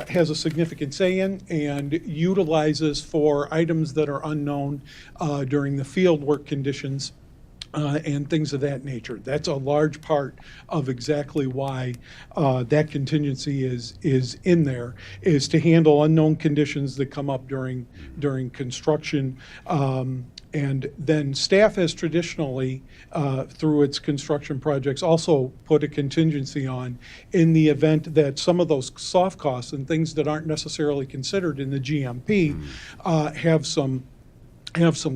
has a significant say in and utilizes for items that are unknown during the field work conditions and things of that nature. That's a large part of exactly why that contingency is in there, is to handle unknown conditions that come up during construction. And then staff has traditionally, through its construction projects, also put a contingency on in the event that some of those soft costs and things that aren't necessarily considered in the GMP have some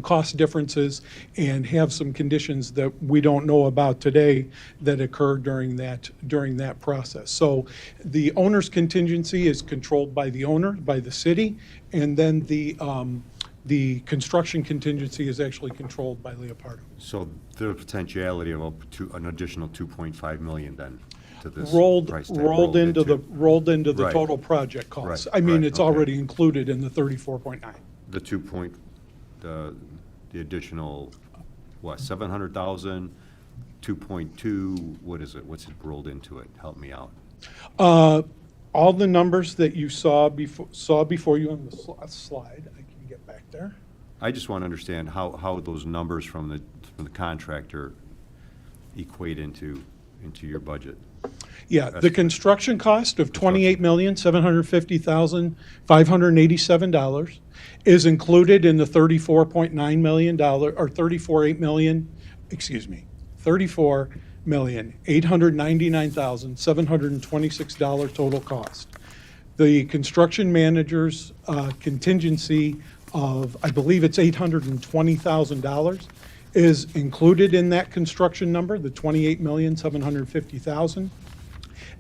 cost differences and have some conditions that we don't know about today that occur during that process. So the owner's contingency is controlled by the owner, by the city, and then the construction contingency is actually controlled by Leopardo. So the potentiality of up to an additional 2.5 million then to this Rolled price tag into the Right. total project costs. Right, I mean, right, it's okay. already included in the 34.9. The additional, what, 700,000, 2.2, what is it? What's it rolled into it? Help me out. All the numbers that you saw before you on the slide, I can get back there. I just want to understand how those numbers from the contractor equate into your budget. Yeah, the construction cost of $28,750,587 is included in the $34.9 million, or $34.8 million, excuse me, $34,899,726 total cost. The construction manager's contingency of, I believe it's $820,000, is included in that construction number, the $28,750,000.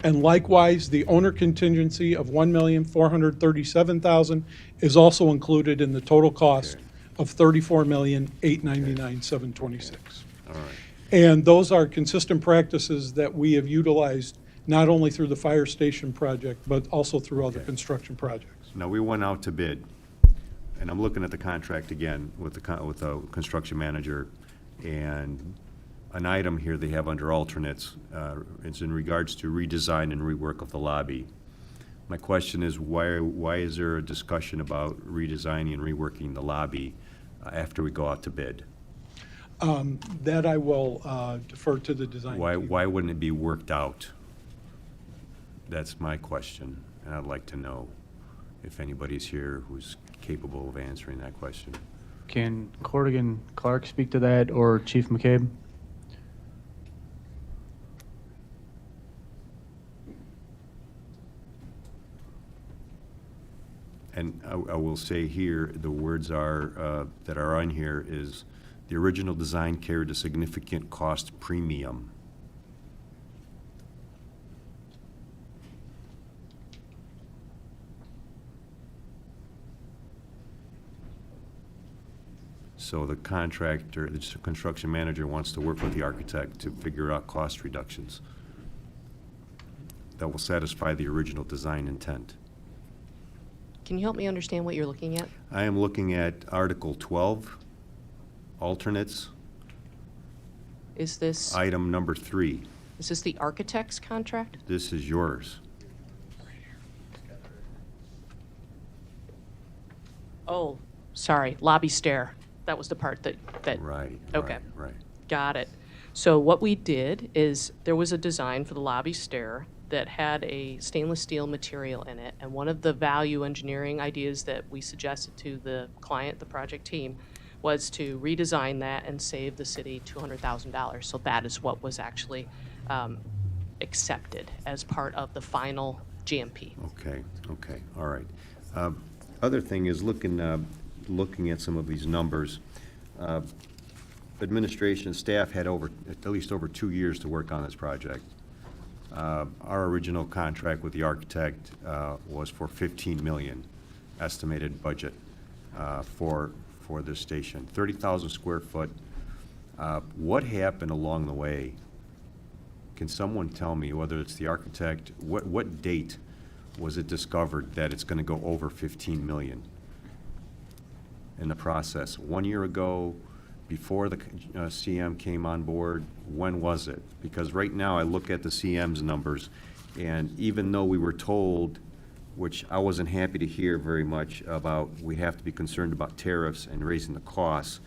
And likewise, the owner contingency of $1,437,000 is also included in the total cost of $34,899,726. All right. And those are consistent practices that we have utilized not only through the fire station project, but also through other Okay. construction projects. Now, we went out to bid, and I'm looking at the contract again with the construction manager, and an item here they have under alternates, it's in regards to redesign and rework of the lobby. My question is, why is there a discussion about redesigning and reworking the lobby after we go out to bid? That I will defer to the design team. Why wouldn't it be worked out? That's my question, and I'd like to know if anybody's here who's capable of answering that question. Can Corrigan Clark speak to that, or Chief McCabe? And I will say here, the words are, that are on here is, the original design carried a significant cost premium. So the contractor, the construction manager wants to work with the architect to figure out cost reductions that will satisfy the original design intent. Can you help me understand what you're looking at? I am looking at Article 12, alternates, Is this, item number 3. is this the architect's contract? This is yours. Oh, sorry, lobby stair. That was the part that, Right. Okay. Right. got it. So what we did is there was a design for the lobby stair that had a stainless steel material in it. And one of the value engineering ideas that we suggested to the client, the project team, was to redesign that and save the city $200,000. So that is what was actually accepted as part of the final GMP. Okay, all right. Other thing is looking at some of these numbers. Administration and staff had at least over 2 years to work on this project. Our original contract with the architect was for $15 million estimated budget for this station, 30,000 square foot. What happened along the way? Can someone tell me, whether it's the architect, what date was it discovered that it's going to go over 15 million in the process? 1 year ago, before the CM came on board? When was it? Because right now I look at the CM's numbers, and even though we were told, which I wasn't happy to hear very much about, we have to be concerned about tariffs and raising the costs.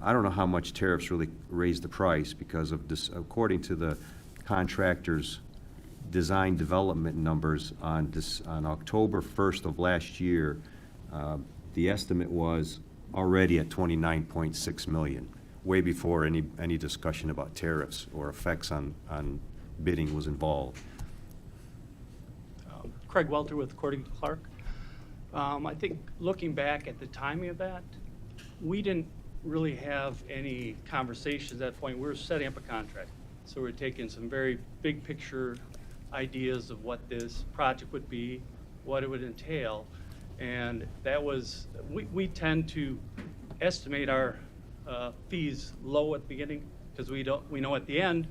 I don't know how much tariffs really raised the price, because of this, according to the contractor's design development numbers on October 1st of last year, the estimate was already at 29.6 million, way before any discussion about tariffs or effects on bidding was involved. Craig Welter with Corrigan Clark. I think looking back at the timing of that, we didn't really have any conversations at that point. We were setting up a contract. So we're taking some very big picture ideas of what this project would be, what it would entail. And that was, we tend to estimate our fees low at the beginning, because we know at the end,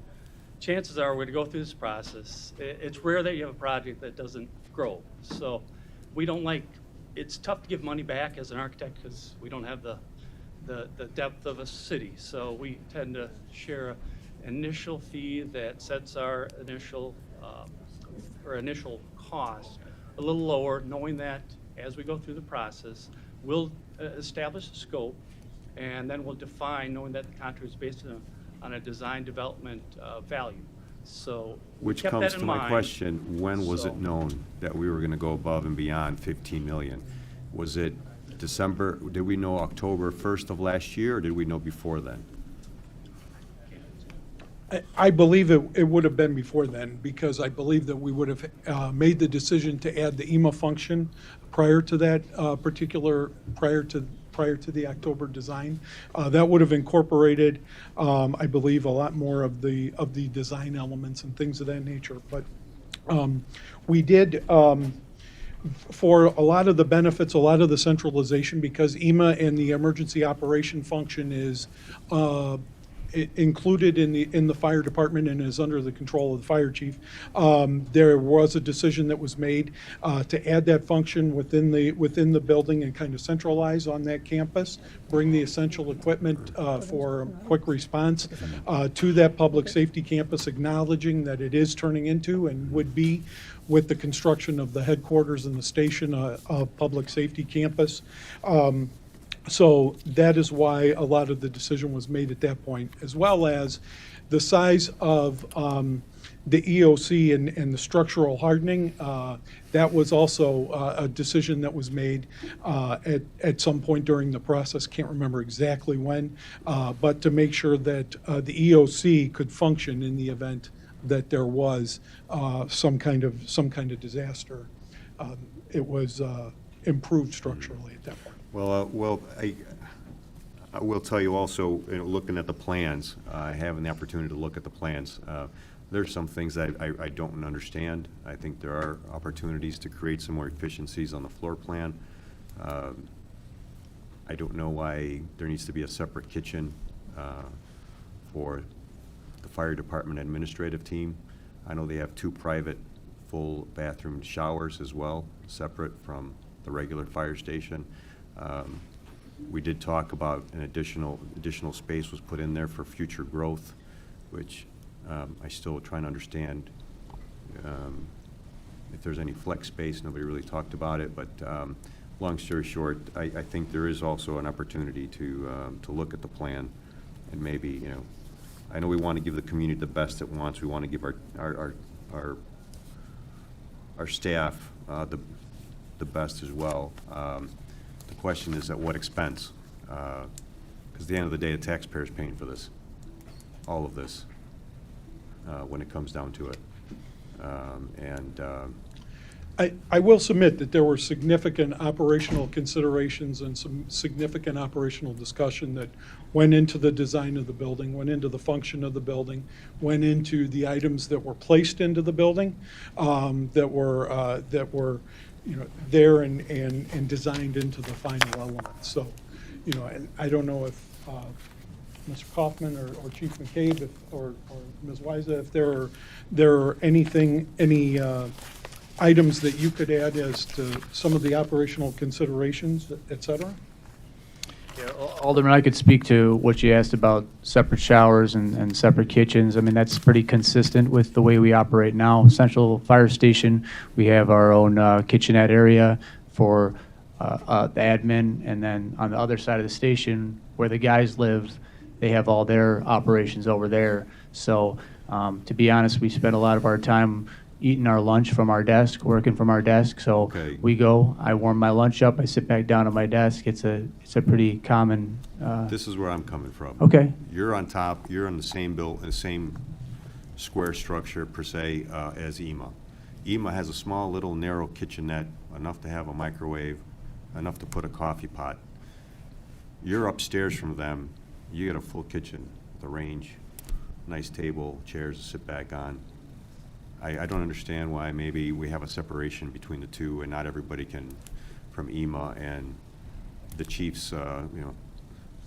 chances are we're going to go through this process. It's rare that you have a project that doesn't grow. So we don't like, it's tough to give money back as an architect because we don't have the depth of a city. So we tend to share an initial fee that sets our initial cost a little lower, knowing that as we go through the process, we'll establish a scope, and then we'll define, knowing that the contract is based on a design development value. So we Which kept comes that in to my mind. question, when was So- it known that we were going to go above and beyond 15 million? Was it December, did we know October 1st of last year, or did we know before then? I believe it would have been before then, because I believe that we would have made the decision to add the EMA function prior to that prior to the October design. That would have incorporated, I believe, a lot more of the design elements and things of that nature. But we did, for a lot of the benefits, a lot of the centralization, because EMA and the emergency operation function is included in the fire department and is under the control of the fire chief. There was a decision that was made to add that function within the building and kind of centralize on that campus, bring the essential equipment for quick response to that public safety campus, acknowledging that it is turning into and would be, with the construction of the headquarters and the station, a public safety campus. So that is why a lot of the decision was made at that point, as well as the size of the EOC and the structural hardening. That was also a decision that was made at some point during the process. Can't remember exactly when, but to make sure that the EOC could function in the event that there was some kind of disaster. It was improved structurally at that point. Well, I will tell you also, looking at the plans, having the opportunity to look at the plans, there's some things that I don't understand. I think there are opportunities to create some more efficiencies on the floor plan. I don't know why there needs to be a separate kitchen for the fire department administrative team. I know they have 2 private full bathroom showers as well, separate from the regular fire station. We did talk about an additional space was put in there for future growth, which I still trying to understand if there's any flex space. Nobody really talked about it, but long story short, I think there is also an opportunity to look at the plan and maybe, I know we want to give the community the best it wants. We want to give our staff the best as well. The question is at what expense? Because at the end of the day, the taxpayer's paying for this, all of this, when it comes down to it. I will submit that there were significant operational considerations and some significant operational discussion that went into the design of the building, went into the function of the building, went into the items that were placed into the building, that were there and designed into the final elements. So, and I don't know if Mr. Kaufman or Chief McCabe or Ms. Weiza, if there are any items that you could add as to some of the operational considerations, et cetera? Yeah, Alderman, I could speak to what you asked about separate showers and separate kitchens. I mean, that's pretty consistent with the way we operate now. Central Fire Station, we have our own kitchenette area for the admin, and then on the other side of the station where the guys live, they have all their operations over there. So to be honest, we spend a lot of our time eating our lunch from our desk, working from our desk. So Okay. we go, I warm my lunch up, I sit back down at my desk. It's a pretty common. This is where I'm coming from. Okay. You're on top, you're in the same square structure per se as EMA. EMA has a small little narrow kitchenette, enough to have a microwave, enough to put a coffee pot. You're upstairs from them, you get a full kitchen with a range, nice table, chairs to sit back on. I don't understand why maybe we have a separation between the two and not everybody can, from EMA and the chief's, I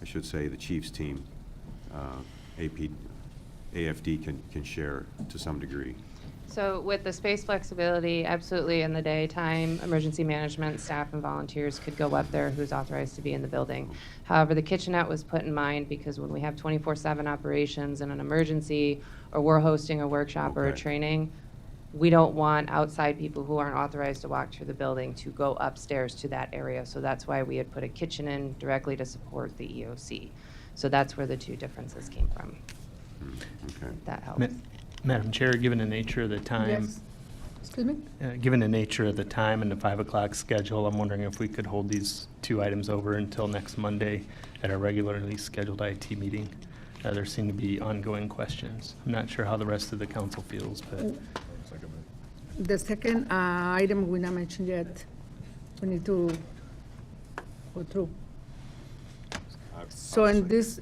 should say the chief's team, AFD can share to some degree. So with the space flexibility, absolutely in the daytime, emergency management staff and volunteers could go up there who's authorized to be in the building. However, the kitchenette was put in mind because when we have 24/7 operations in an emergency, or we're hosting a workshop or a Okay. training, we don't want outside people who aren't authorized to walk through the building to go upstairs to that area. So that's why we had put a kitchen in directly to support the EOC. So that's where the two differences came from. Okay. That helps. Madam Chair, given the nature of the time, Yes. Excuse me? given the nature of the time and the 5 o'clock schedule, I'm wondering if we could hold these 2 items over until next Monday at our regularly scheduled IT meeting. There seem to be ongoing questions. I'm not sure how the rest of the council feels, but The second item we not mentioned yet, we need to go through. So in this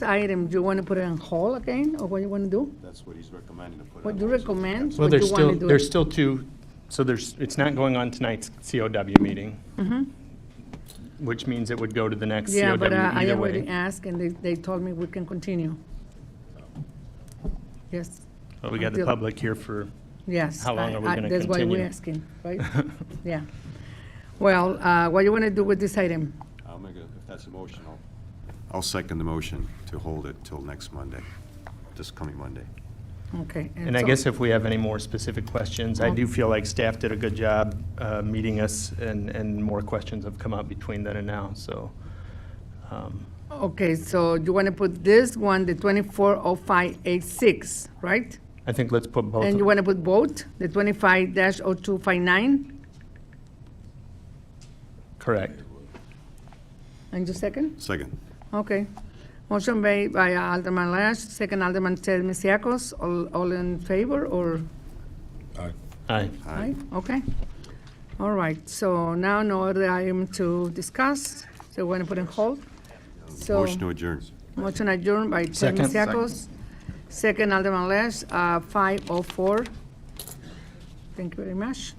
item, do you want to put it on hold again, or what you want to do? That's what he's recommending to put What do you recommend? well, What you wanna do? there's still two, so it's not going on tonight's COW meeting, which means it would go to the next Yeah, COW but I either already way. asked, and they told me we can continue. Yes, But we got the until- public here for, yes. How long are we gonna That's why continue? we're asking, right? Yeah. Well, what do you want to do with this item? I'll make if that's a motion, I'll second the motion to hold it till next Monday, this coming Monday. Okay. and I so- guess if we have any more specific questions, I do feel like staff did a good job meeting us, and more questions have come up between then and now, so. Okay, so you want to put this one, the 240586, right? I think let's put both. And you want to put both, the 25-0259? Correct. And your second? Second. Okay. Motion made by Alderman Lash, second Alderman Ted Misiacos. All in favor, or? Aye. Aye. Okay. All right, so now no other item to discuss, so we're going to put on hold. So Motion to adjourn. motion adjourned by Ted Second. Misiacos. Second Alderman Lash, 5:04. Thank you very much.